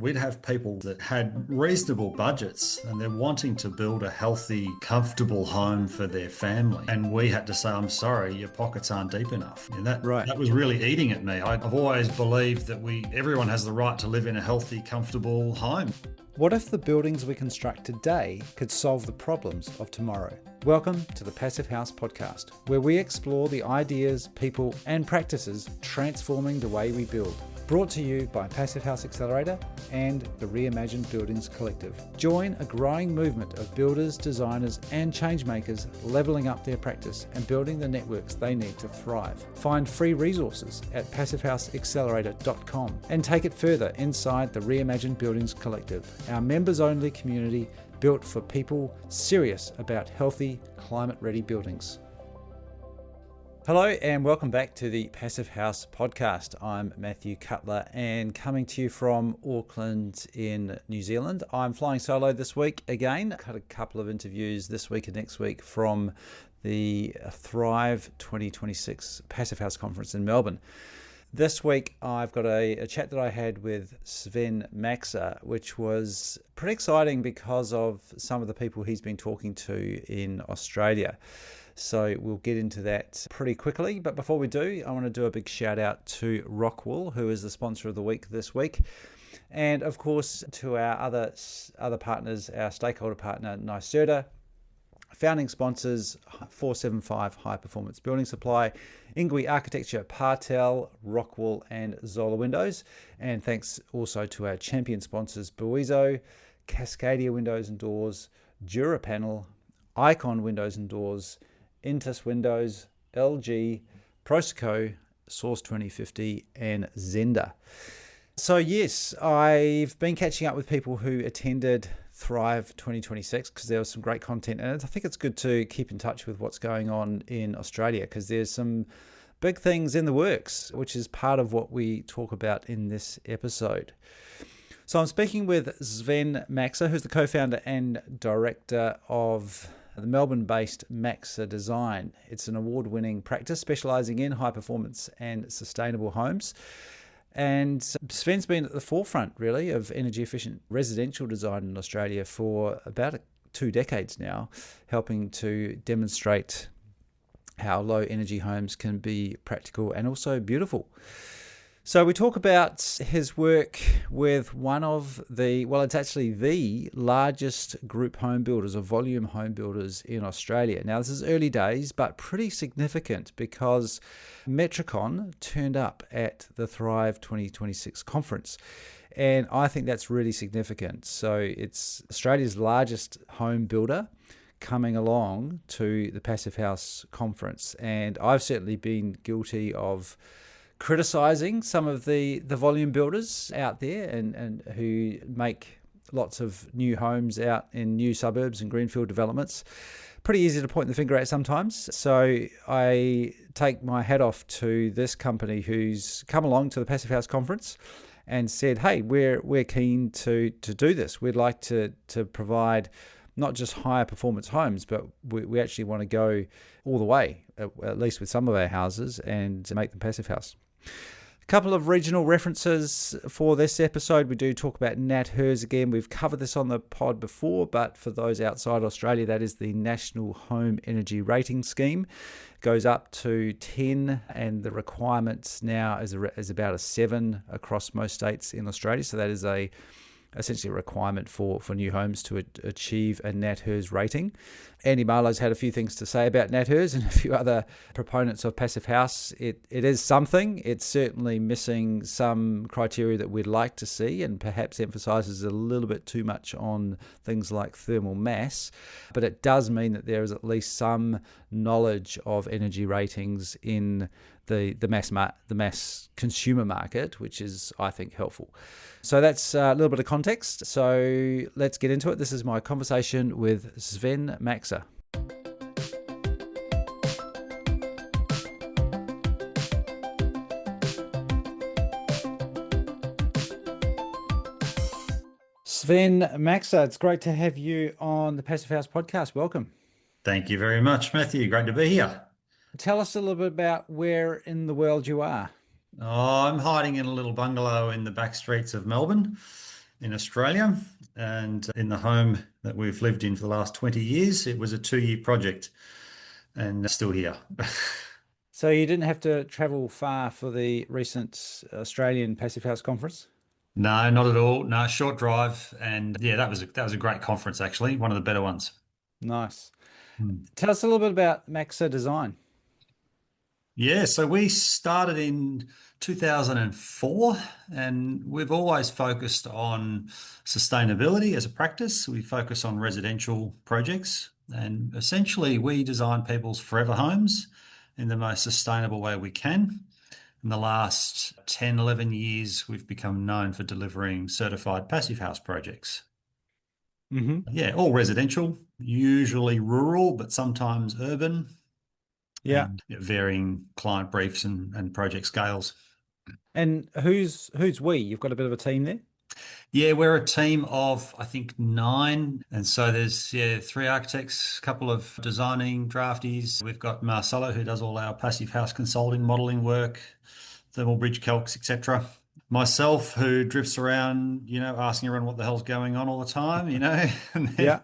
we'd have people that had reasonable budgets and they're wanting to build a healthy, comfortable home for their family. And we had to say, I'm sorry, your pockets aren't deep enough. And Right. that was really eating at me. I've always believed that everyone has the right to live in a healthy, comfortable home. What if the buildings we construct today could solve the problems of tomorrow? Welcome to the Passive House podcast, where we explore the ideas, people, and practices transforming the way we build. Brought to you by Passive House Accelerator and the Reimagined Buildings Collective. Join a growing movement of builders, designers, and changemakers leveling up their practice and building the networks they need to thrive. Find free resources at passivehouseaccelerator.com and take it further inside the Reimagined Buildings Collective, our members-only community built for people serious about healthy, climate-ready buildings. Hello and welcome back to the Passive House podcast. I'm Matthew Cutler and coming to you from Auckland in New Zealand. I'm flying solo this week again. Had a couple of interviews this week and next week from the Thrive 2026 Passive House Conference in Melbourne. This week I've got a chat that I had with Sven Maxa, which was pretty exciting because of some of the people he's been talking to in Australia. So we'll get into that pretty quickly. But before we do, I want to do a big shout out to Rockwool, who is the sponsor of the week this week. And of course, to our other partners, our stakeholder partner, NYSERDA, founding sponsors, 475 High Performance Building Supply, Ingui Architecture, Partel, Rockwool, and Zola Windows. And thanks also to our champion sponsors, Buizo, Cascadia Windows and Doors, Durapanel, Icon Windows and Doors, Intus Windows, LG, Proseco, Source 2050, and Zender. So yes, I've been catching up with people who attended Thrive 2026 because there was some great content, and I think it's good to keep in touch with what's going on in Australia because there's some big things in the works, which is part of what we talk about in this episode. So I'm speaking with Sven Maxa, who's the co-founder and director of the Melbourne-based Maxa Design. It's an award-winning practice specialising in high-performance and sustainable homes. And Sven's been at the forefront, really, of energy-efficient residential design in Australia for about 2 decades now, helping to demonstrate how low-energy homes can be practical and also beautiful. So we talk about his work with one of it's actually the largest group home builders or volume home builders in Australia. Now, this is early days, but pretty significant because Metricon turned up at the Thrive 2026 conference. And I think that's really significant. So it's Australia's largest home builder coming along to the Passive House conference. And I've certainly been guilty of criticising some of the volume builders out there and who make lots of new homes out in new suburbs and greenfield developments. Pretty easy to point the finger at sometimes. So I take my hat off to this company who's come along to the Passive House conference and said, hey, we're keen to do this. We'd like to provide not just higher performance homes, but we actually want to go all the way, at least with some of our houses, and make them Passive House. A couple of regional references for this episode. We do talk about NatHERS again. We've covered this on the pod before, but for those outside Australia, that is the National Home Energy Rating Scheme. It goes up to 10, and the requirements now is about a 7 across most states in Australia. So that is essentially a requirement for new homes to achieve a NatHERS rating. Andy Marlowe's had a few things to say about NatHERS and a few other proponents of Passive House. It is something. It's certainly missing some criteria that we'd like to see and perhaps emphasises a little bit too much on things like thermal mass. But it does mean that there is at least some knowledge of energy ratings in the mass consumer market, which is, I think, helpful. So that's a little bit of context. So let's get into it. This is my conversation with Sven Maxa. Sven Maxa, it's great to have you on the Passive House podcast. Welcome. Thank you very much, Matthew. Great to be here. Tell us a little bit about where in the world you are. Oh, I'm hiding in a little bungalow in the back streets of Melbourne. in Australia. And in the home that we've lived in for the last 20 years, it was a 2-year project and still here. So you didn't have to travel far for the recent Australian Passive House conference? No, not at all. No, short drive. And yeah, that was a great conference, actually. One of the better ones. Nice. Hmm. Tell us a little bit about Maxa Design. Yeah, so we started in 2004 and we've always focused on sustainability as a practice. We focus on residential projects and essentially we design people's forever homes in the most sustainable way we can. In the last 10, 11 years, we've become known for delivering certified passive house projects. Hmm. Yeah, all residential, usually rural, but sometimes urban Yeah. and varying client briefs and project scales. And who's we? You've got a bit of a team there? Yeah, we're a team of, I think, 9. And so there's, yeah, 3 architects, a couple of designing drafties. We've got Marcelo, who does all our passive house consulting, modeling work, thermal bridge calcs, etc. Myself, who drifts around, asking everyone what the hell's going on all the time, and then Yeah.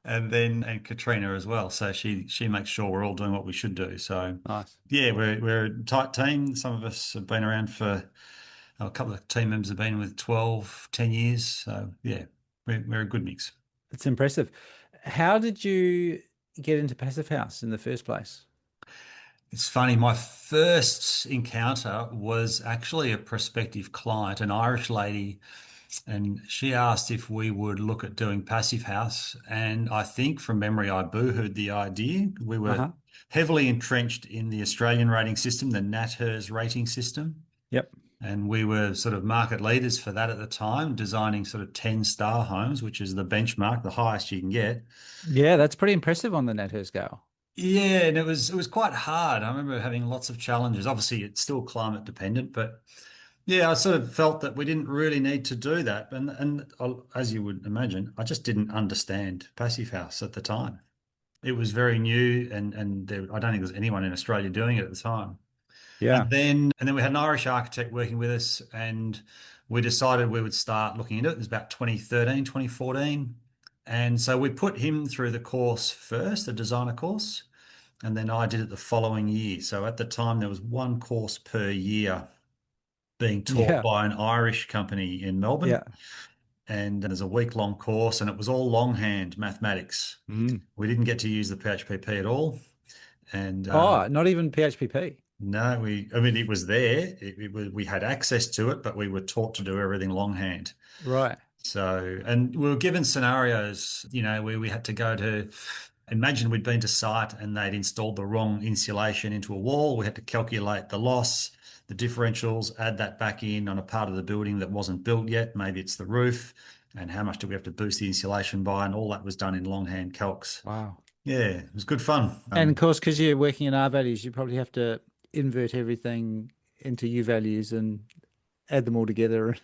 and Katrina as well. So she makes sure we're all doing what we should do. So Nice. yeah, we're a tight team. Some of us have been around for a couple of team members have been with 12, 10 years. So yeah, we're a good mix. It's impressive. How did you get into Passive House in the first place? It's funny, my first encounter was actually a prospective client, an Irish lady, and she asked if we would look at doing Passive House. And I think from memory, I boohooed the idea. We were Uh-huh. heavily entrenched in the Australian rating system, the NatHERS rating system. Yep. And we were sort of market leaders for that at the time, designing sort of 10-star homes, which is the benchmark, the highest you can get. Yeah, that's pretty impressive on the NatHER scale. Yeah, and it was quite hard. I remember having lots of challenges. Obviously, it's still climate dependent, but yeah, I sort of felt that we didn't really need to do that. As you would imagine, I just didn't understand Passive House at the time. It was very new, I don't think there was anyone in Australia doing it at the time. Yeah. And then we had an Irish architect working with us, and we decided we would start looking into it. It was about 2013, 2014. And so we put him through the course first, the designer course, and then I did it the following year. So at the time, there was one course per year being taught Yeah. by an Irish company in Melbourne. Yeah. And there's a week-long course, and it was all longhand mathematics. Mm. We didn't get to use the PHPP at all. And Oh, not even PHPP. no, I mean, it was there. We had access to it, but we were taught to do everything longhand. Right. So, and we were given scenarios, where we had to go to, imagine we'd been to site and they'd installed the wrong insulation into a wall. We had to calculate the loss, the differentials, add that back in on a part of the building that wasn't built yet. Maybe it's the roof, and how much do we have to boost the insulation by? And all that was done in longhand calcs. Wow. Yeah, it was good fun. And of course, because you're working in R values, you probably have to invert everything into U values and add them all together.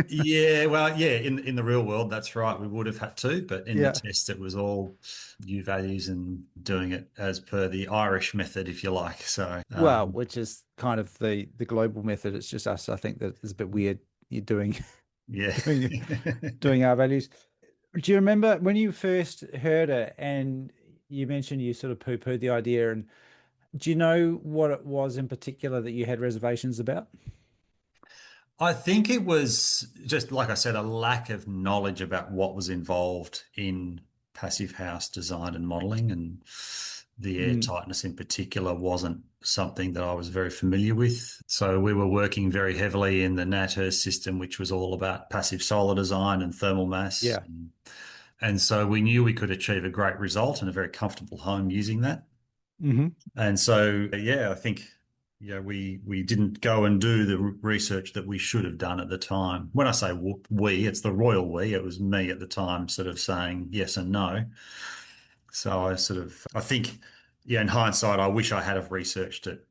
Yeah, well, yeah, in the real world, that's right. We would have had to, but in the Yeah. test, it was all U values and doing it as per the Irish method, if you like. So, Well, which is kind of the global method. It's just us. I think that it's a bit weird. You're doing yeah. doing doing R values. Do you remember when you first heard it and you mentioned you sort of poo-pooed the idea? And do you know what it was in particular that you had reservations about? I think it was just, like I said, a lack of knowledge about what was involved in passive house design and modeling, and the air Mm, tightness in particular wasn't something that I was very familiar with. So we were working very heavily in the NatHERS system, which was all about passive solar design and thermal mass. yeah. And so we knew we could achieve a great result and a very comfortable home using that. Hmm. And so, yeah, I think, we didn't go and do the research that we should have done at the time. When I say we, it's the royal we. It was me at the time, sort of saying yes and no. So I think, yeah, in hindsight, I wish I had have researched it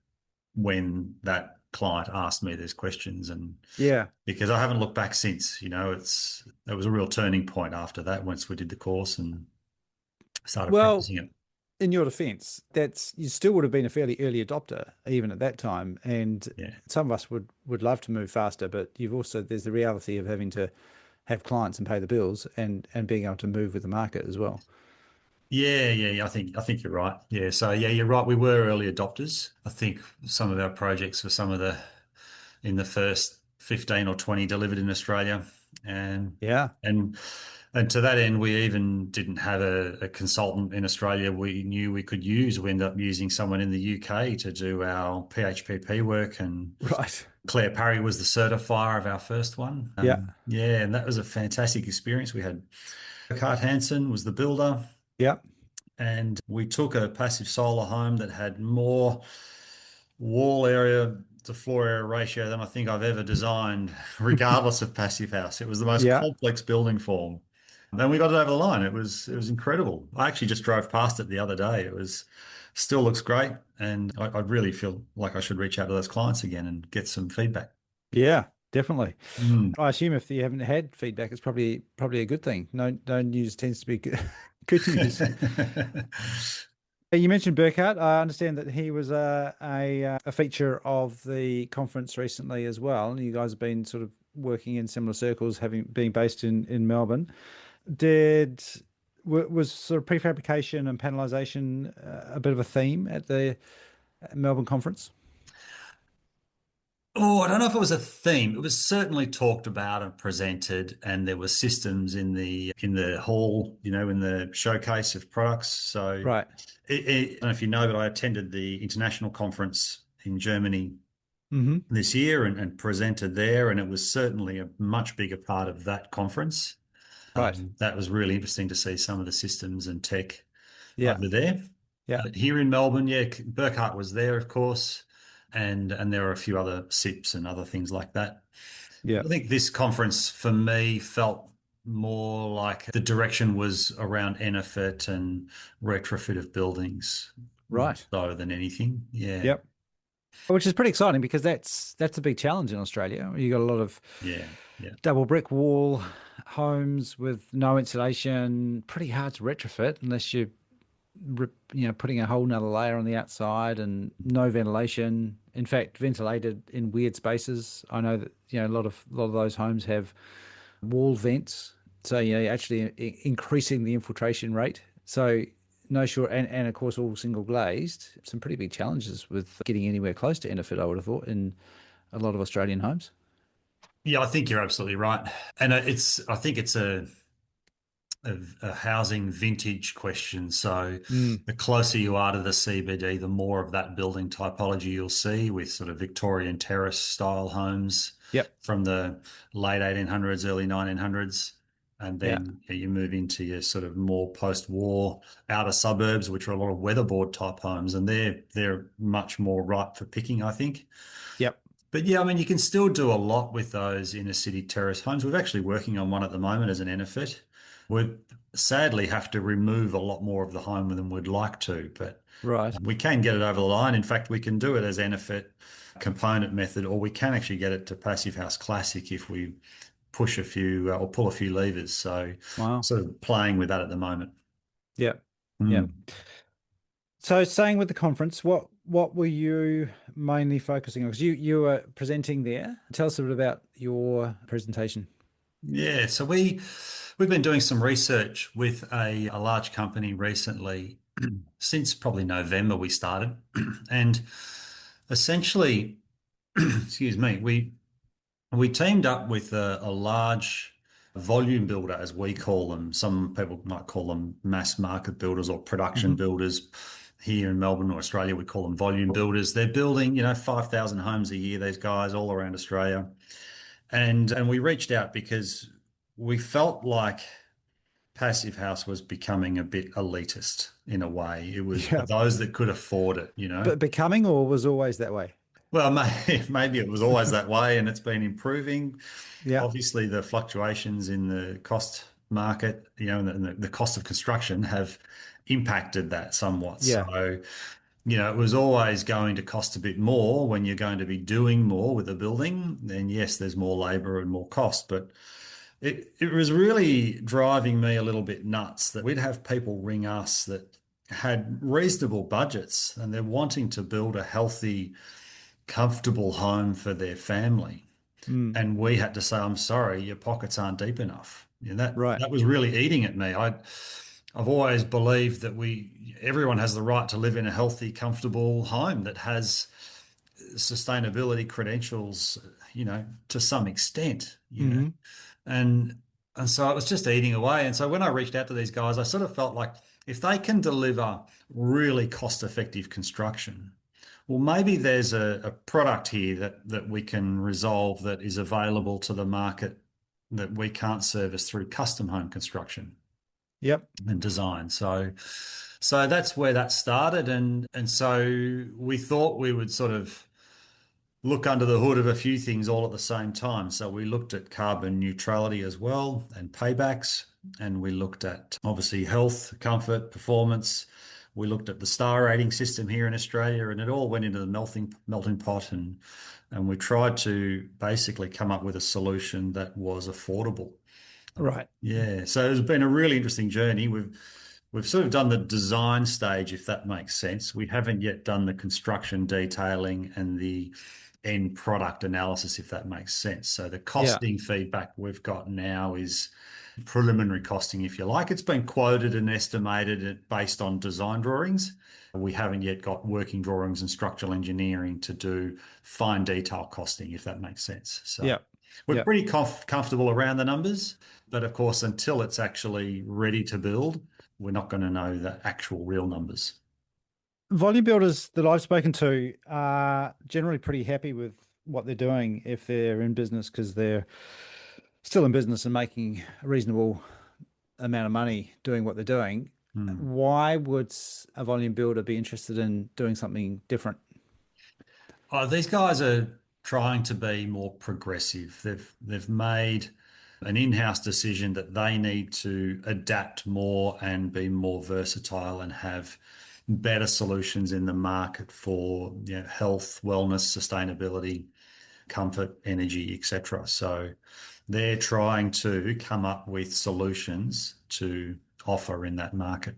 when that client asked me these questions, and Yeah. because I haven't looked back since. It was a real turning point after that once we did the course and started Well, practicing it. in your defense, that's you still would have been a fairly early adopter even at that time. And Yeah. some of us would love to move faster, but you've also there's the reality of having to have clients and pay the bills, and being able to move with the market as well. Yeah. I think you're right. Yeah. So yeah, you're right. We were early adopters. I think some of our projects were some of the in the first 15 or 20 delivered in Australia. And Yeah. and and to that end, we even didn't have a consultant in Australia we knew we could use. We ended up using someone in the UK to do our PHPP work, and Right. Claire Parry was the certifier of our first one. Yeah. Yeah, and that was a fantastic experience. We had Kurt Hansen was the builder, Yeah. and we took a passive solar home that had more wall area to floor area ratio than I think I've ever designed, regardless of passive house. It was the most Yeah. complex building form. And we got it over the line. It was incredible. I actually just drove past it the other day. It was still looks great. And I really feel like I should reach out to those clients again and get some feedback. Yeah. Definitely. Mm. I assume if you haven't had feedback, it's probably a good thing. No news tends to be good, good news. You mentioned Burkhardt. I understand that he was a feature of the conference recently as well. And you guys have been sort of working in similar circles, having being based in Melbourne. Did was sort of prefabrication and panelization a bit of a theme at the Melbourne conference? Oh, I don't know if it was a theme. It was certainly talked about and presented, and there were systems in the hall, in the showcase of products. So Right. I don't know if you know, but I attended the international conference in Germany Hmm. this year and presented there, and it was certainly a much bigger part of that conference. Right. That was really interesting to see some of the systems and tech Yeah. over there. Yeah. But here in Melbourne, yeah, Burkhart was there, of course, and there were a few other SIPs and other things like that. Yeah. I think this conference for me felt more like the direction was around NFIT and retrofit of buildings more Right. so than anything. Yeah, Yep. Which is pretty exciting because that's a big challenge in Australia. You got a lot of yeah, yeah. double brick wall homes with no insulation, pretty hard to retrofit unless putting a whole nother layer on the outside and no ventilation. In fact, ventilated in weird spaces. I know that a lot of those homes have wall vents, so actually increasing the infiltration rate. So no sure, and of course all single glazed. Some pretty big challenges with getting anywhere close to NFIT, I would have thought, in a lot of Australian homes. Yeah, I think you're absolutely right. And I think it's a housing vintage question. So Mm. the closer you are to the CBD, the more of that building typology you'll see with sort of Victorian terrace style homes Yep. from the late 1800s, early 1900s. And Yeah. then you move into your sort of more post-war outer suburbs, which are a lot of weatherboard type homes, and they're much more ripe for picking, I think. Yep. But yeah, I mean, you can still do a lot with those inner city terrace homes. We're actually working on one at the moment as an NFIT. We sadly have to remove a lot more of the home than we'd like to, but Right. we can get it over the line. In fact, we can do it as NFIT component method, or we can actually get it to Passive House Classic if we push a few or pull a few levers. So Wow. sort of playing with that at the moment. Yep. Yep. Mm. So staying with the conference, what were you mainly focusing on? Because you were presenting there. Tell us a bit about your presentation. Yeah, so we've been doing some research with a large company recently. Since probably November we started, and essentially, excuse me, we teamed up with a large volume builder, as we call them. Some people might call them mass market builders or production Hmm. builders. Here in Melbourne or Australia, we call them volume builders. They're building, 5,000 homes a year, these guys all around Australia. And we reached out because we felt like Passive House was becoming a bit elitist in a way. It was for Yeah. those that could afford it. But becoming or was always that way? Well, maybe it was always that way and it's been improving. Yeah. Obviously, the fluctuations in the cost market, and the cost of construction have impacted that somewhat. Yeah. So, it was always going to cost a bit more when you're going to be doing more with a building. Then, yes, there's more labor and more cost, but it was really driving me a little bit nuts that we'd have people ring us that had reasonable budgets and they're wanting to build a healthy, comfortable home for their family. Mm. And we had to say, I'm sorry, your pockets aren't deep enough. Right. That was really eating at me. I've always believed that everyone has the right to live in a healthy, comfortable home that has sustainability credentials, to some extent. Hmm. And and so it was just eating away. And so when I reached out to these guys, I sort of felt like if they can deliver really cost-effective construction, well, maybe there's a product here that we can resolve that is available to the market that we can't service through custom home construction Yep. and design. So that's where that started. And so we thought we would sort of look under the hood of a few things all at the same time. So we looked at carbon neutrality as well and paybacks, and we looked at obviously health, comfort, performance. We looked at the star rating system here in Australia, and it all went into the melting pot, and we tried to basically come up with a solution that was affordable. Right. Yeah, so it's been a really interesting journey. We've sort of done the design stage, if that makes sense. We haven't yet done the construction detailing and the end product analysis, if that makes sense. So the Yeah. costing feedback we've got now is preliminary costing, if you like. It's been quoted and estimated based on design drawings. We haven't yet got working drawings and structural engineering to do fine detail costing, if that makes sense. So Yep. we're Yep. pretty comfortable around the numbers, but of course, until it's actually ready to build, we're not going to know the actual real numbers. Volume builders that I've spoken to are generally pretty happy with what they're doing if they're in business because they're still in business and making a reasonable amount of money doing what they're doing. Hmm. Why would a volume builder be interested in doing something different? Oh, these guys are trying to be more progressive. They've made an in-house decision that they need to adapt more and be more versatile and have better solutions in the market for, health, wellness, sustainability, comfort, energy, etc. So they're trying to come up with solutions to offer in that market.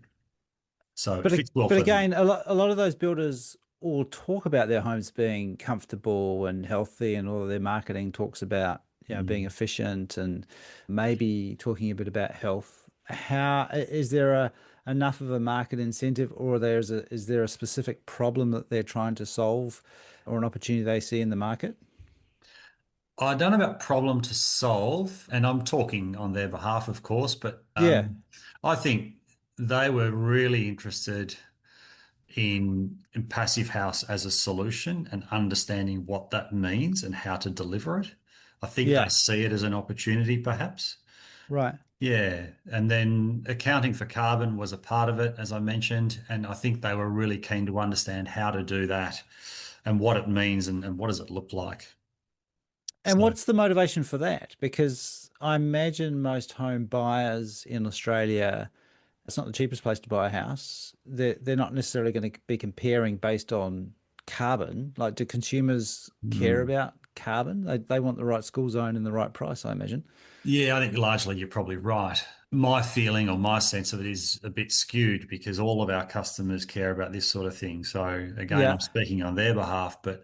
So it But fits well but for them. again, a lot of those builders all talk about their homes being comfortable and healthy, and all of their marketing talks about being Mm. efficient and maybe talking a bit about health. How is there a enough of a market incentive, or is there a specific problem that they're trying to solve, or an opportunity they see in the market? I don't know about problem to solve, and I'm talking on their behalf, of course, but Yeah, I think they were really interested in Passive House as a solution and understanding what that means and how to deliver it. I think they yeah, see it as an opportunity, perhaps. right. Yeah. And then accounting for carbon was a part of it, as I mentioned. And I think they were really keen to understand how to do that and what it means and what does it look like. And So, what's the motivation for that? Because I imagine most home buyers in Australia, it's not the cheapest place to buy a house. They're not necessarily going to be comparing based on carbon. Like, do consumers care hmm. about carbon? They want the right school zone and the right price, I imagine. Yeah, I think largely you're probably right. My feeling or my sense of it is a bit skewed because all of our customers care about this sort of thing. So again, I'm Yeah, speaking on their behalf, but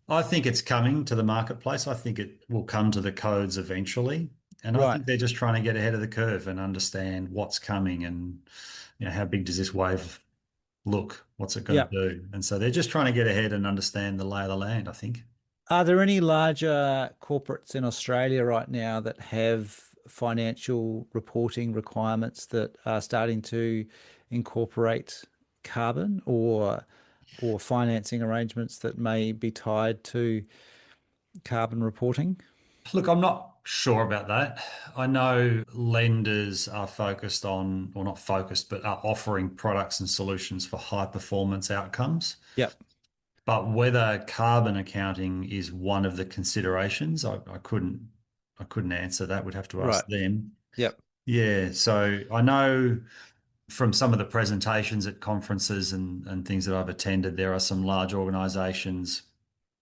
I think it's coming to the marketplace. I think it will come to the codes eventually. And I right. think they're just trying to get ahead of the curve and understand what's coming and how big does this wave look? What's it going Yeah. to do? And so they're just trying to get ahead and understand the lay of the land, I think. Are there any larger corporates in Australia right now that have financial reporting requirements that are starting to incorporate carbon, or financing arrangements that may be tied to carbon reporting? Look, I'm not sure about that. I know lenders are focused on, or not focused, but are offering products and solutions for high performance outcomes. Yep. But whether carbon accounting is one of the considerations, I couldn't answer that. We'd have to Right. ask them. Yep. Yeah, so I know from some of the presentations at conferences and things that I've attended, there are some large organizations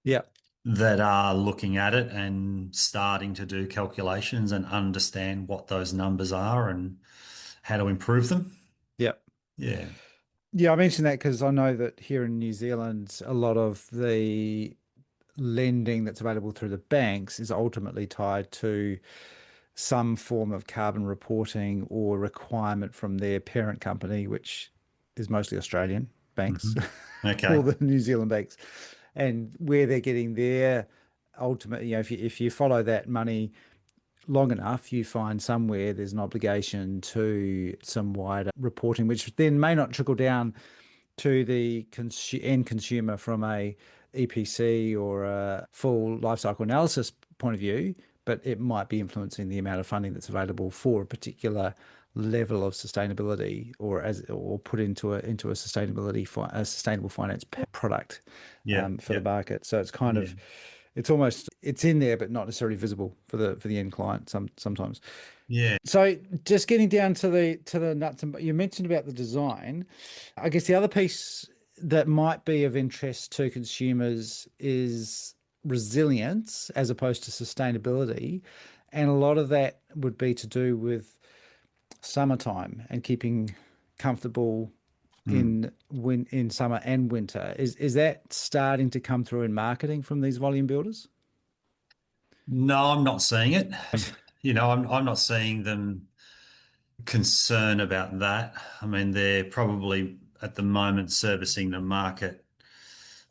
Yep. that are looking at it and starting to do calculations and understand what those numbers are and how to improve them. Yep. Yeah. Yeah, I mentioned that because I know that here in New Zealand, a lot of the lending that's available through the banks is ultimately tied to some form of carbon reporting or requirement from their parent company, which is mostly Australian banks, Hmm. all Okay. the New Zealand banks, and where they're getting their ultimate, if you follow that money long enough, you find somewhere there's an obligation to some wider reporting, which then may not trickle down to the end consumer from a EPC or a full life cycle analysis point of view, but it might be influencing the amount of funding that's available for a particular level of sustainability or put into a sustainable finance product Yeah. for the Yeah. market. So it's kind Yeah. of it's in there, but not necessarily visible for the end client sometimes. Yeah. So just getting down to the nuts and you mentioned about the design. I guess the other piece that might be of interest to consumers is resilience as opposed to sustainability. And a lot of that would be to do with summertime and keeping comfortable Mm. in summer and winter. Is that starting to come through in marketing from these volume builders? No, I'm not seeing it. I'm not seeing them concern about that. I mean, they're probably at the moment servicing the market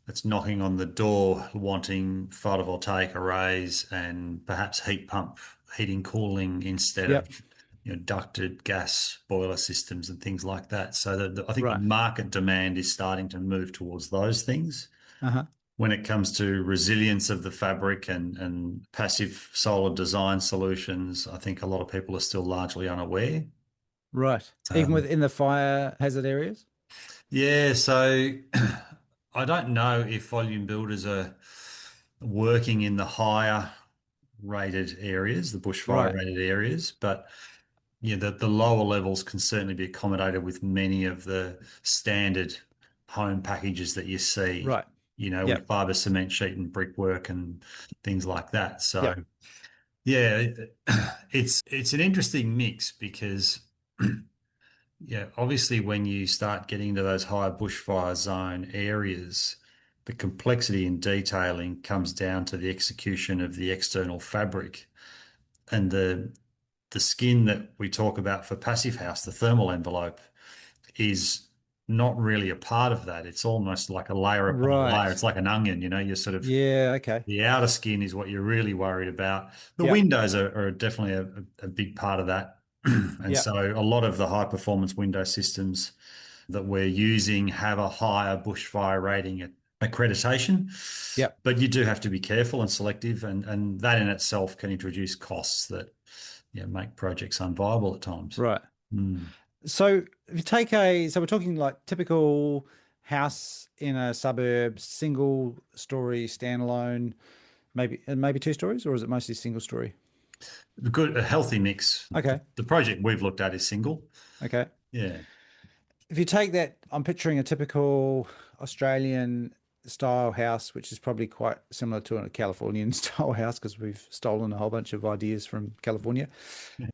that's knocking on the door, wanting photovoltaic arrays and perhaps heat pump heating cooling instead of Yep. ducted gas boiler systems and things like that. So I think the Right. market demand is starting to move towards those things. Uh-huh. When it comes to resilience of the fabric and passive solar design solutions, I think a lot of people are still largely unaware. Right. Even Um, within the fire hazard areas? yeah, so I don't know if volume builders are working in the higher rated areas, the bushfire Right. rated areas, but yeah, the lower levels can certainly be accommodated with many of the standard home packages that you see, Right. with Yep. fiber cement sheet and brickwork and things like that. So Yep. yeah, it's an interesting mix because yeah, obviously when you start getting into those higher bushfire zone areas, the complexity in detailing comes down to the execution of the external fabric and the skin that we talk about for passive house, the thermal envelope, is not really a part of that. It's almost like a layer upon a layer. It's Right. like an onion, you're sort of Yeah. Okay. the outer skin is what you're really worried about. The Yep. windows are definitely a big part of that. And Yep. so a lot of the high performance window systems that we're using have a higher bushfire rating accreditation. Yep. But you do have to be careful and selective, and that in itself can introduce costs that make projects unviable at times. Right. Mm. So if you take so we're talking like typical house in a suburb, single story, standalone, maybe two stories, or is it mostly single story? A healthy mix. Okay. The project we've looked at is single. Okay. Yeah. If you take that, I'm picturing a typical Australian style house, which is probably quite similar to a Californian style house because we've stolen a whole bunch of ideas from California.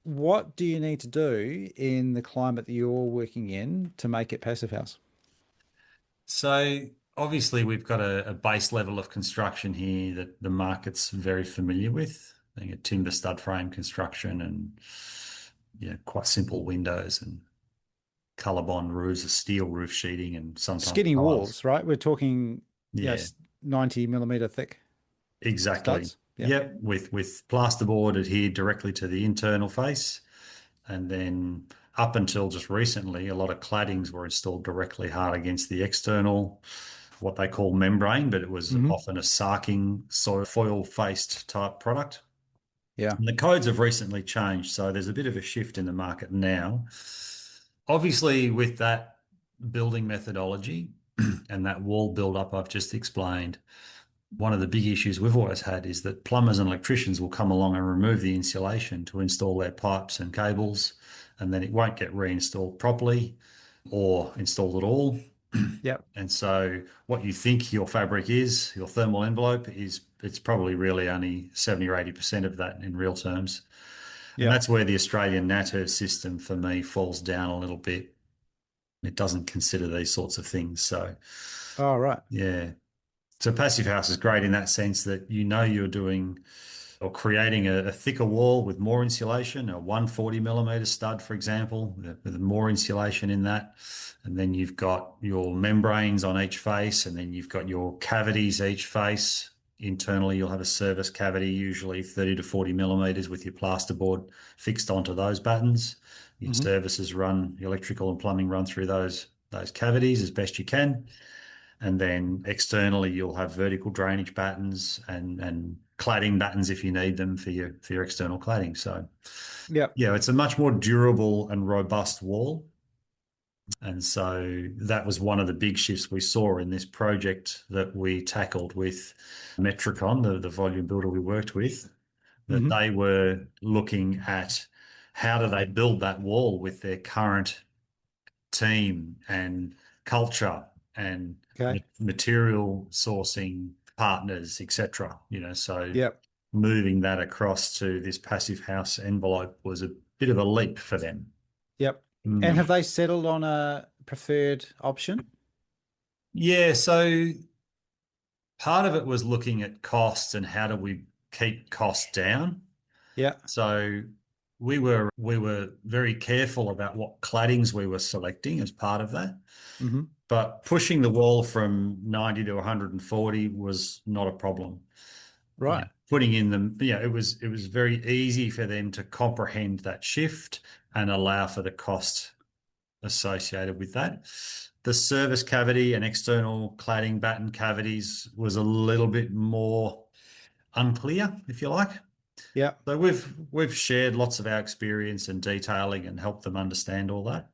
What do you need to do in the climate that you're working in to make it passive house? So obviously we've got a base level of construction here that the market's very familiar with, being a timber stud frame construction and quite simple windows and ColourBond roofs, a steel roof sheeting and sometimes Skinny tiles. walls, right? We're talking, Yeah, 90 millimeter thick exactly. studs. Yeah. Yep, with plasterboard adhered directly to the internal face. And then up until just recently, a lot of claddings were installed directly hard against the external, what they call membrane, but it was Hmm. often a sarking soil foil faced type product. Yeah. And the codes have recently changed, so there's a bit of a shift in the market now. Obviously, with that building methodology and that wall build up I've just explained, one of the big issues we've always had is that plumbers and electricians will come along and remove the insulation to install their pipes and cables, and then it won't get reinstalled properly or installed at all. Yep. And so what you think your fabric is, your thermal envelope is, it's probably really only 70 or 80% of that in real terms. And Yep. that's where the Australian NATER system for me falls down a little bit. It doesn't consider these sorts of things. So All right. yeah. So passive house is great in that sense that you know you're doing or creating a thicker wall with more insulation, a 140 millimeter stud, for example, with more insulation in that. And then you've got your membranes on each face, and then you've got your cavities each face. Internally, you'll have a service cavity, usually 30 to 40 millimeters, with your plasterboard fixed onto those battens. Your Hmm. services run, the electrical and plumbing run through those cavities as best you can. And then externally, you'll have vertical drainage battens and cladding battens if you need them for your external cladding. So, Yep. yeah, it's a much more durable and robust wall. And so that was one of the big shifts we saw in this project that we tackled with Metricon, the volume builder we worked with, that Hmm. they were looking at how do they build that wall with their current team and culture and Okay. material sourcing partners, etc. So Yep. moving that across to this passive house envelope was a bit of a leap for them. Yep. And Mm. have they settled on a preferred option? Yeah, so part of it was looking at costs and how do we keep costs down. Yeah. So we were very careful about what claddings we were selecting as part of that. Hmm. But pushing the wall from 90 to 140 was not a problem. Right. Putting in them, it was very easy for them to comprehend that shift and allow for the cost associated with that. The service cavity and external cladding batten cavities was a little bit more unclear, if you like. Yeah. So we've shared lots of our experience and detailing and helped them understand all that.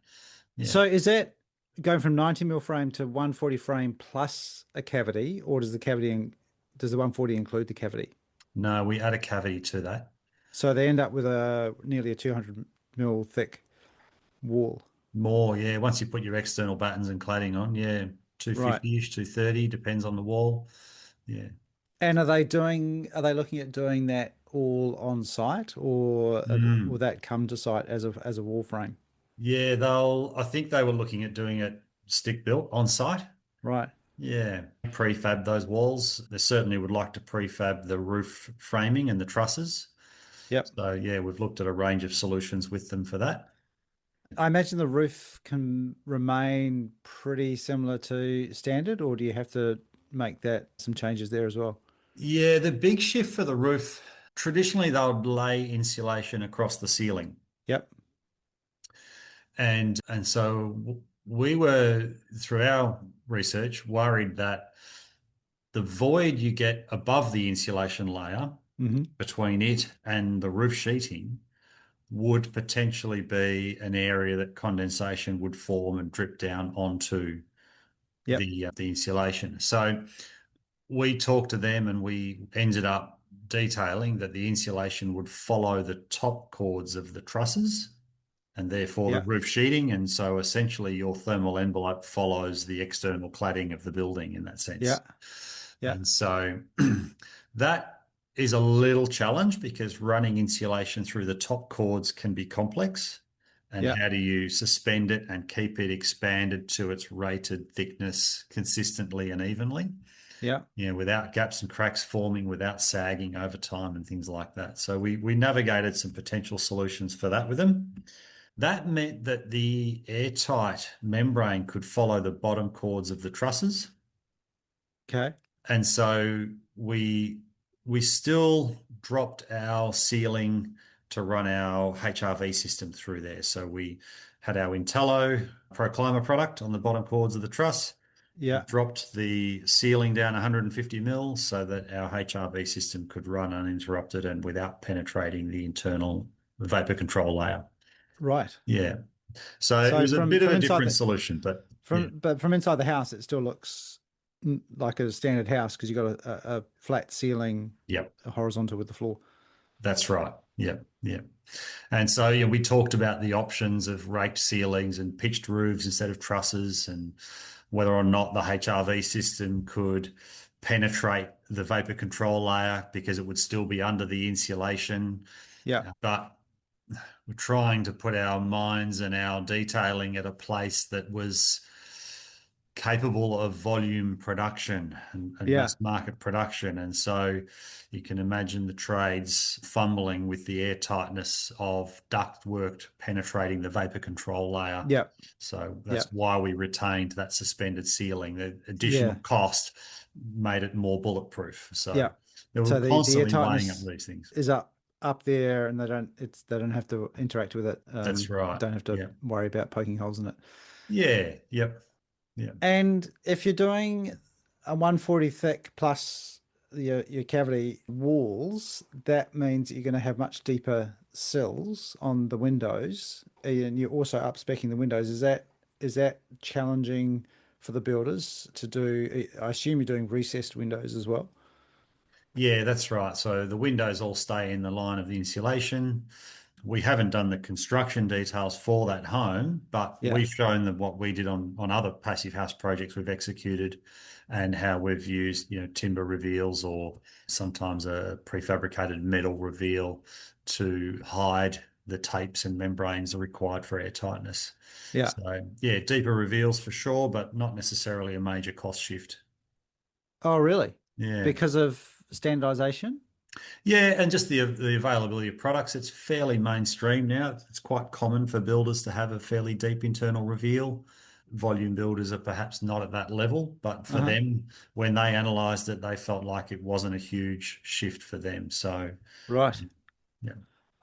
Yeah. So is that going from 90 mil frame to 140 frame plus a cavity, or does the 140 include the cavity? No, we add a cavity to that. So they end up with a nearly a 200 mil thick wall. More, yeah. Once you put your external battens and cladding on, yeah, Right. 250-ish, 230, depends on the wall. Yeah. And are they looking at doing that all on site, or will Mm. that come to site as a wall frame? Yeah, I think they were looking at doing it stick built on site. Right. Yeah. Prefab those walls. They certainly would like to prefab the roof framing and the trusses. Yep. So yeah, we've looked at a range of solutions with them for that. I imagine the roof can remain pretty similar to standard, or do you have to make that some changes there as well? Yeah, the big shift for the roof, traditionally they would lay insulation across the ceiling. Yep. And so we were, through our research, worried that the void you get above the insulation layer Hmm. between it and the roof sheeting would potentially be an area that condensation would form and drip down onto Yep. the insulation. So we talked to them and we ended up detailing that the insulation would follow the top cords of the trusses and therefore the Yeah. roof sheeting. And so essentially your thermal envelope follows the external cladding of the building in that Yeah. sense. Yeah. And so that is a little challenge because running insulation through the top cords can be complex. And Yeah. how do you suspend it and keep it expanded to its rated thickness consistently and evenly? Yeah. Without gaps and cracks forming, without sagging over time and things like that. So we navigated some potential solutions for that with them. That meant that the airtight membrane could follow the bottom cords of the trusses. Okay. And so we still dropped our ceiling to run our HRV system through there. So we had our Intello Proclima product on the bottom cords of the truss, Yeah. dropped the ceiling down 150 mil so that our HRV system could run uninterrupted and without penetrating the internal vapor control layer. Right. Yeah. So it So was a from bit of from a inside different the solution, but yeah, from inside the house, it still looks like a standard house because you've got a flat ceiling, yep, horizontal with the floor. that's right. Yep, yep. And so, yeah, we talked about the options of raked ceilings and pitched roofs instead of trusses, and whether or not the HRV system could penetrate the vapor control layer because it would still be under the insulation. Yeah. But we're trying to put our minds and our detailing at a place that was capable of volume production and Yeah. mass market production. And so you can imagine the trades fumbling with the airtightness of ductwork penetrating the vapor control layer. Yeah. So Yeah. that's why we retained that suspended ceiling. The additional Yeah. cost made it more bulletproof. So Yeah. they were So the air constantly weighing up tightness these things. is up there, and they don't have to interact with it. That's right. Don't have to Yeah. worry about poking holes in it. Yeah. Yep. Yeah. And if you're doing a 140 thick plus your cavity walls, that means you're going to have much deeper sills on the windows, and you're also up specking the windows. Is that challenging for the builders to do? I assume you're doing recessed windows as well. Yeah, that's right. So the windows all stay in the line of the insulation. We haven't done the construction details for that home, but Yeah, we've shown them what we did on other passive house projects we've executed and how we've used, timber reveals or sometimes a prefabricated metal reveal to hide the tapes and membranes are required for airtightness. yeah. So yeah, deeper reveals for sure, but not necessarily a major cost shift. Oh, really? Yeah. Because of standardization? Yeah, and just the availability of products, it's fairly mainstream now. It's quite common for builders to have a fairly deep internal reveal. Volume builders are perhaps not at that level, but for Uh-huh. them, when they analysed it, they felt like it wasn't a huge shift for them. So, Right. yeah.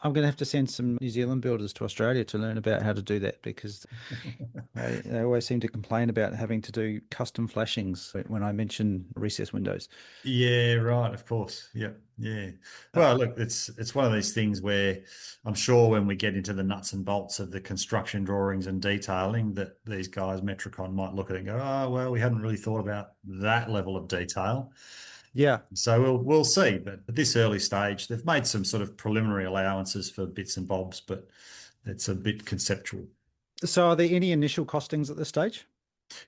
I'm going to have to send some New Zealand builders to Australia to learn about how to do that because they always seem to complain about having to do custom flashings when I mention recess windows. Yeah, right, of course. Yeah, yeah. Uh, Well, look, it's one of these things where I'm sure when we get into the nuts and bolts of the construction drawings and detailing that these guys, Metricon, might look at it and go, oh, well, we hadn't really thought about that level of detail. yeah. So we'll see. But at this early stage, they've made some sort of preliminary allowances for bits and bobs, but it's a bit conceptual. So are there any initial costings at this stage?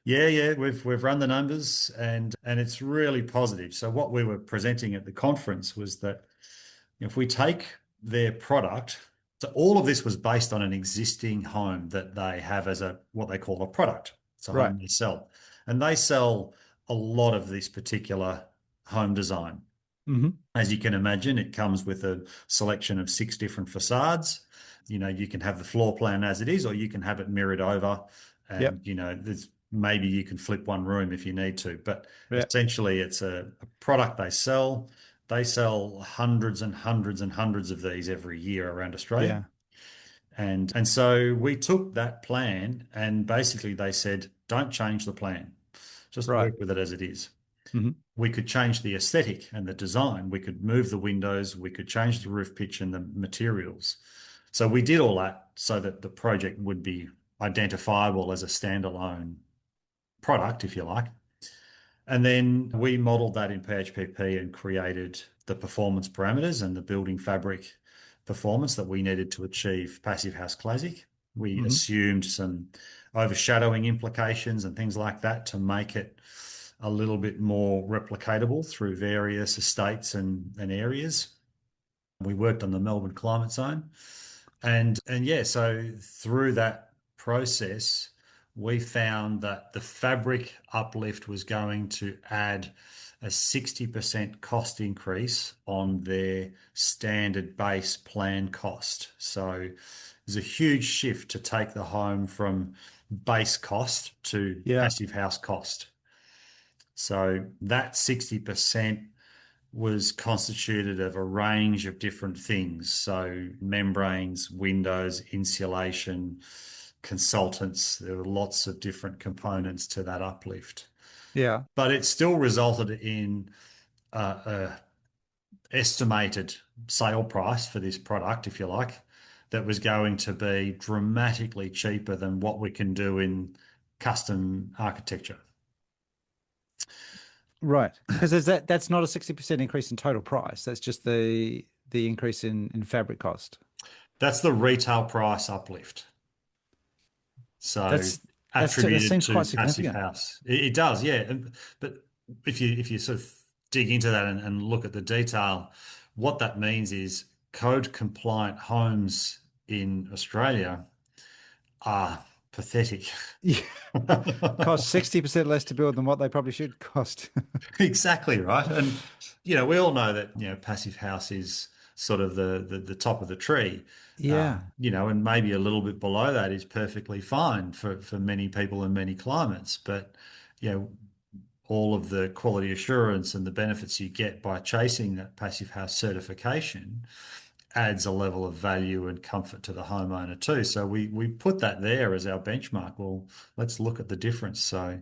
Yeah, yeah, we've run the numbers and it's really positive. So what we were presenting at the conference was that if we take their product, so all of this was based on an existing home that they have as a what they call a product. It's a Right. home they sell. And they sell a lot of this particular home design. Hmm. As you can imagine, it comes with a selection of 6 different facades. You can have the floor plan as it is, or you can have it mirrored over. And, Yep. there's maybe you can flip one room if you need to. But Yep. essentially, it's a product they sell. They sell hundreds and hundreds and hundreds of these every year around Australia. Yeah. And so we took that plan and basically they said, don't change the plan. Just Right. work with it as it is. Hmm. We could change the aesthetic and the design. We could move the windows. We could change the roof pitch and the materials. So we did all that so that the project would be identifiable as a standalone product, if you like. And then we modeled that in PHPP and created the performance parameters and the building fabric performance that we needed to achieve Passive House Classic. We Hmm. assumed some overshadowing implications and things like that to make it a little bit more replicatable through various estates and areas. We worked on the Melbourne climate zone. And yeah, so through that process, we found that the fabric uplift was going to add a 60% cost increase on their standard base plan cost. So there's a huge shift to take the home from base cost to Yeah. passive house cost. So that 60% was constituted of a range of different things. So membranes, windows, insulation, consultants. There were lots of different components to that uplift. Yeah. But it still resulted in a estimated sale price for this product, if you like, that was going to be dramatically cheaper than what we can do in custom architecture. Right. Because that's not a 60% increase in total price. That's just the increase in fabric cost. That's the retail price uplift. So That's that attributed seems quite to passive significant. house. It does, yeah. But if you sort of dig into that and look at the detail, what that means is code compliant homes in Australia are pathetic. Yeah. Cost 60% less to build than what they probably should cost. Exactly right. And we all know that passive house is sort of the top of the tree. Yeah. And maybe a little bit below that is perfectly fine for many people in many climates. But you know, all of the quality assurance and the benefits you get by chasing that passive house certification adds a level of value and comfort to the homeowner too. So we put that there as our benchmark. Well, let's look at the difference. So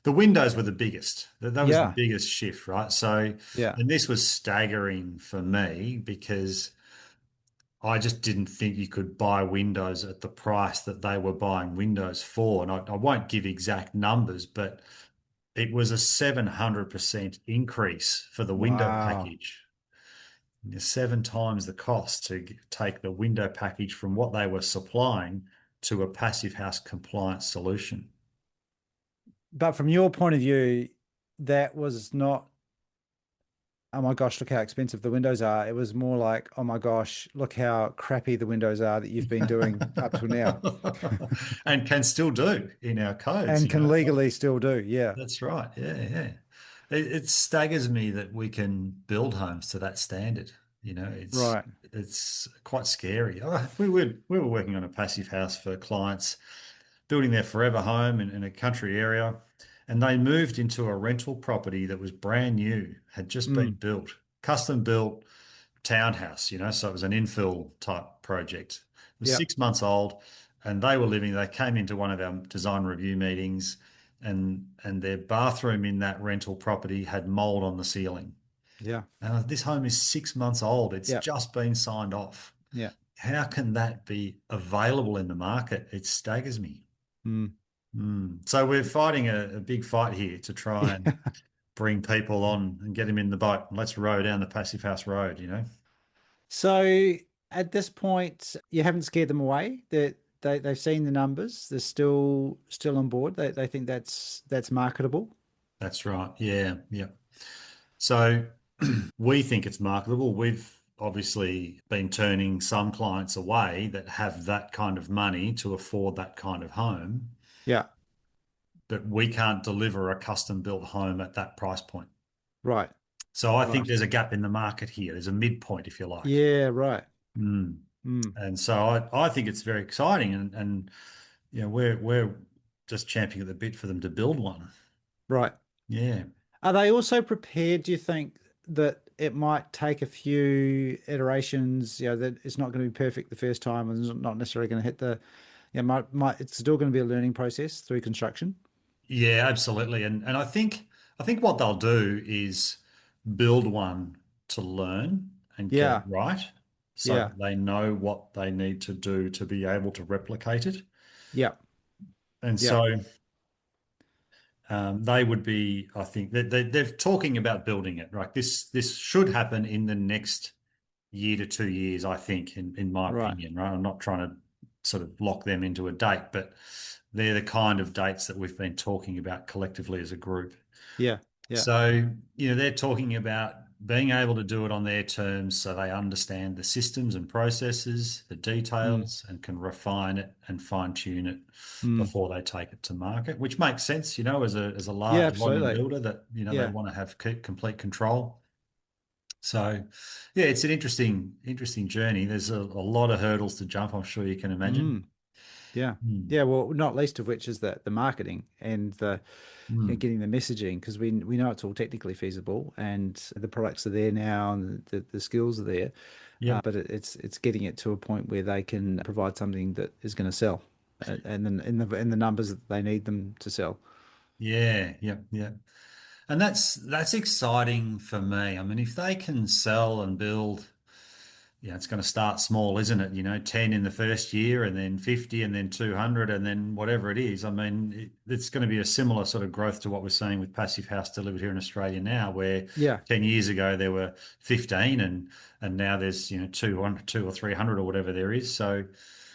the windows were the biggest. That was the Yeah. biggest shift, right? So, Yeah. and this was staggering for me because I just didn't think you could buy windows at the price that they were buying windows for. And I won't give exact numbers, but it was a 700% increase for the window Wow. package. 7 times the cost to take the window package from what they were supplying to a passive house compliant solution. But from your point of view, that was not, oh my gosh, look how expensive the windows are. It was more like, oh my gosh, look how crappy the windows are that you've been doing up till now And can still do in our codes, and can legally still do. Yeah. That's right. Yeah, yeah. It staggers me that we can build homes to that standard. Right. It's quite scary. We were working on a passive house for clients, building their forever home in a country area, and they moved into a rental property that was brand new, had just been Mm. built, custom built townhouse, so it was an infill type project. It was Yeah. 6 months old, and they came into one of our design review meetings, and their bathroom in that rental property had mold on the ceiling. Yeah. Now, this home is 6 months old. It's Yeah. just been signed off. Yeah. How can that be available in the market? It staggers me. Mm. So we're fighting a big fight here to try and bring people on and get them in the boat. Let's row down the Passive House Road. So at this point, you haven't scared them away. They've seen the numbers. They're still on board. They think that's marketable. That's right. Yeah, yeah. So we think it's marketable. We've obviously been turning some clients away that have that kind of money to afford that kind of home, Yeah. but we can't deliver a custom built home at that price point. Right. So I think Right. there's a gap in the market here. There's a midpoint, if you like. Yeah. Right. Mm. Mm. And so I think it's very exciting, and we're just champing at the bit for them to build one. Right. Yeah. Are they also prepared, do you think, that it might take a few iterations, that it's not going to be perfect the first time and it's not necessarily going to hit it's still going to be a learning process through construction? Yeah, absolutely. And I think what they'll do is build one to learn and get it Yeah. right so Yeah. that they know what they need to do to be able to replicate it. Yeah. And Yeah. so they would be, I think, they're talking about building it, right? This should happen in the next year to 2 years, I think, in my Right. opinion, right? I'm not trying to sort of lock them into a date, but they're the kind of dates that we've been talking about collectively as a group. Yeah. Yeah. So, they're talking about being able to do it on their terms so they understand the systems and processes, the Mm. details, and can refine it and fine tune it Mm. before they take it to market, which makes sense, as a Yeah, large volume absolutely. builder that, they Yeah. want to have complete control. So, yeah, it's an interesting journey. There's a lot of hurdles to jump, I'm sure you can imagine. Mm. Yeah. Mm. Yeah. Well, not least of which is the marketing and the Mm. getting the messaging, because we know it's all technically feasible and the products are there now and the skills are there, Yep. but it's getting it to a point where they can provide something that is going to sell, and then in the numbers that they need them to sell. Yeah, yep, yep. And that's exciting for me. I mean, if they can sell and build, it's going to start small, isn't it? 10 in the first year and then 50 and then 200 and then whatever it is. I mean, it's going to be a similar sort of growth to what we're seeing with Passive House delivered here in Australia now, where Yeah. 10 years ago there were 15 and now there's, 200, 2 or 300 or whatever there is. So,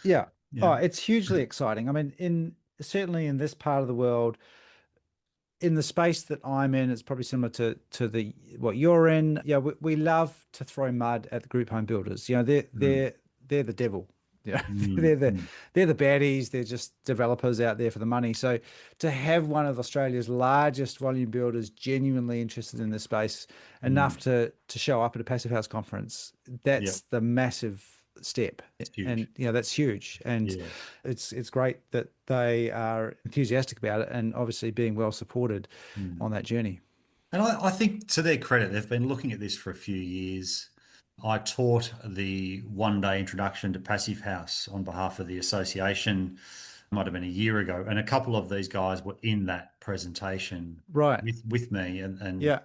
Yeah. Oh, yeah. it's hugely exciting. I mean, certainly in this part of the world, in the space that I'm in, it's probably similar to the what you're in. Yeah, we love to throw mud at the group home builders. They're Mm. they're they're the devil. You know, Mm, they're the mm, they're the baddies. They're just developers out there for the money. So to have one of Australia's largest volume builders genuinely interested in this space enough mm. to show up at a Passive House conference, Yeah, that's the massive step. it's And huge. that's huge. And Yeah. it's great that they are enthusiastic about it and obviously being well supported Mm. on that journey. And I think to their credit, they've been looking at this for a few years. I taught the 1 day introduction to Passive House on behalf of the association, might have been a year ago, and a couple of these guys were in that presentation Right. with me, and Yeah.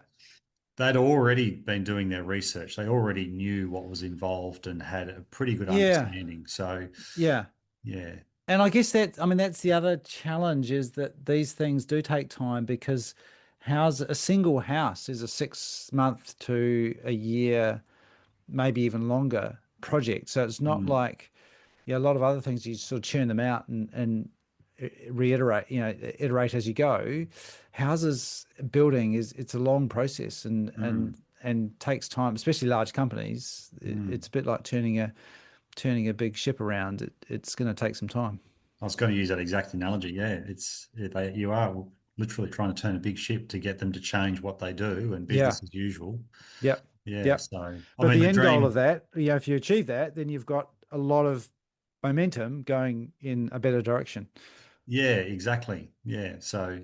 they'd already been doing their research. They already knew what was involved and had a pretty good Yeah. understanding. So, Yeah. yeah. And I guess that, I mean, that's the other challenge is that these things do take time because a single house is a 6 month to a year, maybe even longer project. So it's not Mm, like, a lot of other things you sort of churn them out and reiterate, iterate as you go. Houses building it's a long process mm, and takes time, especially large companies. mm. It's a bit like turning a big ship around. It's going to take some time. I was going to use that exact analogy. Yeah, you are literally trying to turn a big ship to get them to change what they do and Yeah. business as usual. Yep. Yeah, Yep. so I But mean the the end goal of dream. that, if you achieve that, then you've got a lot of momentum going in a better direction. Yeah, exactly. Yeah, so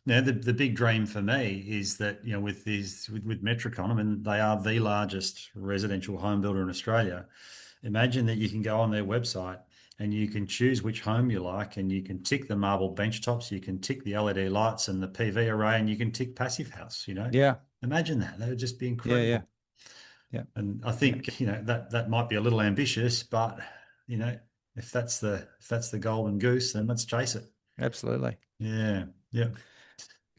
now the big dream for me is that with Metricon, I mean they are the largest residential home builder in Australia. Imagine that you can go on their website and you can choose which home you like, and you can tick the marble bench tops, you can tick the LED lights and the PV array, and you can tick Passive House. Yeah. Imagine that. That would just be Yeah. Yeah. incredible. Yeah. And I Yeah. think, that might be a little ambitious, but you know, if that's the golden goose, then let's chase it. Absolutely. Yeah. Yeah.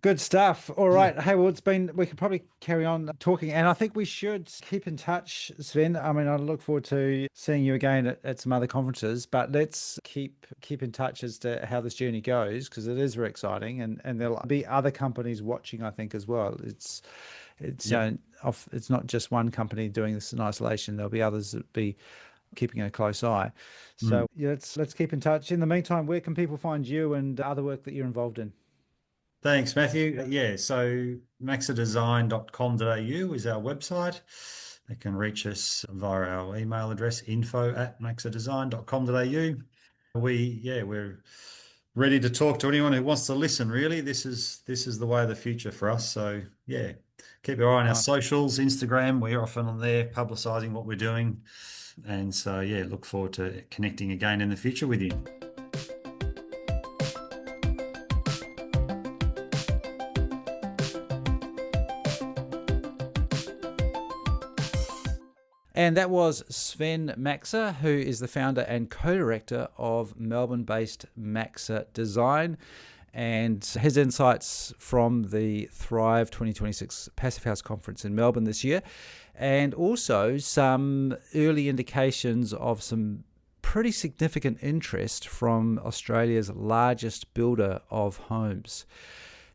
Good stuff. All Yeah. right. Hey, well, we could probably carry on talking, and I think we should keep in touch, Sven. I mean, I look forward to seeing you again at some other conferences, but let's keep in touch as to how this journey goes because it is very exciting, and there'll be other companies watching, I think, as well. It's Yep. it's not just one company doing this in isolation. There'll be others that be keeping a close eye. Mm. So yeah, let's keep in touch. In the meantime, where can people find you and other work that you're involved in? Thanks, Matthew. Yeah, so maxadesign.com.au is our website. They can reach us via our email address, info@maxadesign.com.au. We're ready to talk to anyone who wants to listen, really. This is the way of the future for us. So yeah, keep your eye on our Nice. socials, Instagram. We're often on there publicising what we're doing. And so yeah, look forward to connecting again in the future with you. And that was Sven Maxa, who is the founder and co-director of Melbourne-based Maxa Design. And his insights from the Thrive 2026 Passive House Conference in Melbourne this year, and also some early indications of some pretty significant interest from Australia's largest builder of homes.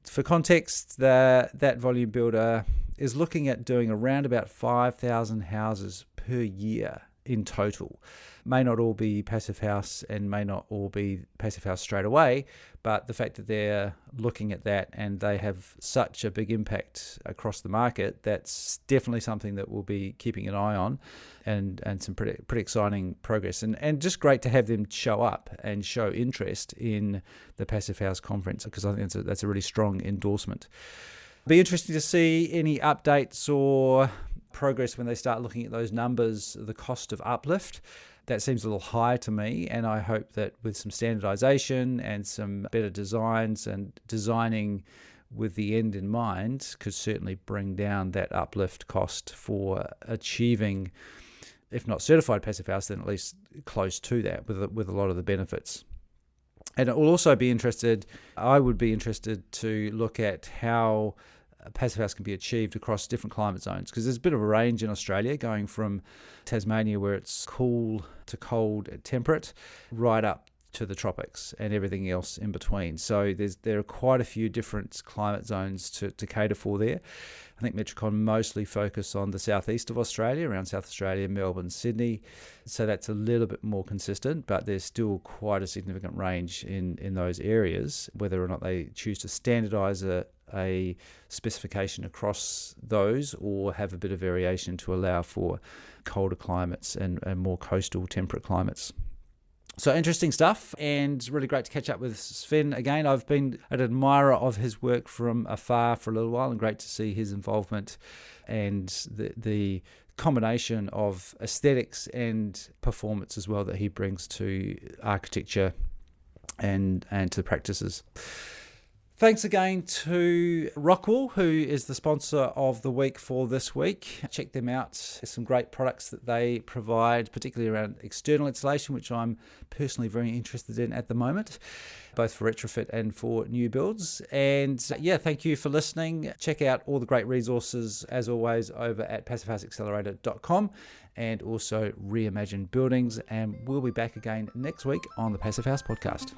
For context, that volume builder is looking at doing around about 5,000 houses per year in total. May not all be Passive House and may not all be Passive House straight away, but the fact that they're looking at that and they have such a big impact across the market, that's definitely something that we'll be keeping an eye on and some pretty exciting progress. And just great to have them show up and show interest in the Passive House conference because I think that's a really strong endorsement. Be interesting to see any updates or progress when they start looking at those numbers, the cost of uplift. That seems a little high to me, and I hope that with some standardization and some better designs and designing with the end in mind could certainly bring down that uplift cost for achieving, if not certified Passive House, then at least close to that with a lot of the benefits. And it will also I would be interested to look at how Passive House can be achieved across different climate zones because there's a bit of a range in Australia going from Tasmania where it's cool to cold and temperate right up to the tropics and everything else in between. So there are quite a few different climate zones to cater for there. I think Metricon mostly focus on the southeast of Australia, around South Australia, Melbourne, Sydney. So that's a little bit more consistent, but there's still quite a significant range in those areas, whether or not they choose to standardise a specification across those or have a bit of variation to allow for colder climates and more coastal temperate climates. So interesting stuff, and really great to catch up with Sven again. I've been an admirer of his work from afar for a little while, and great to see his involvement and the combination of aesthetics and performance as well that he brings to architecture and to practices. Thanks again to Rockwool, who is the sponsor of the week for this week. Check them out. There's some great products that they provide, particularly around external insulation, which I'm personally very interested in at the moment, both for retrofit and for new builds. And thank you for listening. Check out all the great resources, as always, over at passivehouseaccelerator.com and also Reimagine Buildings. And we'll be back again next week on the Passive House Podcast.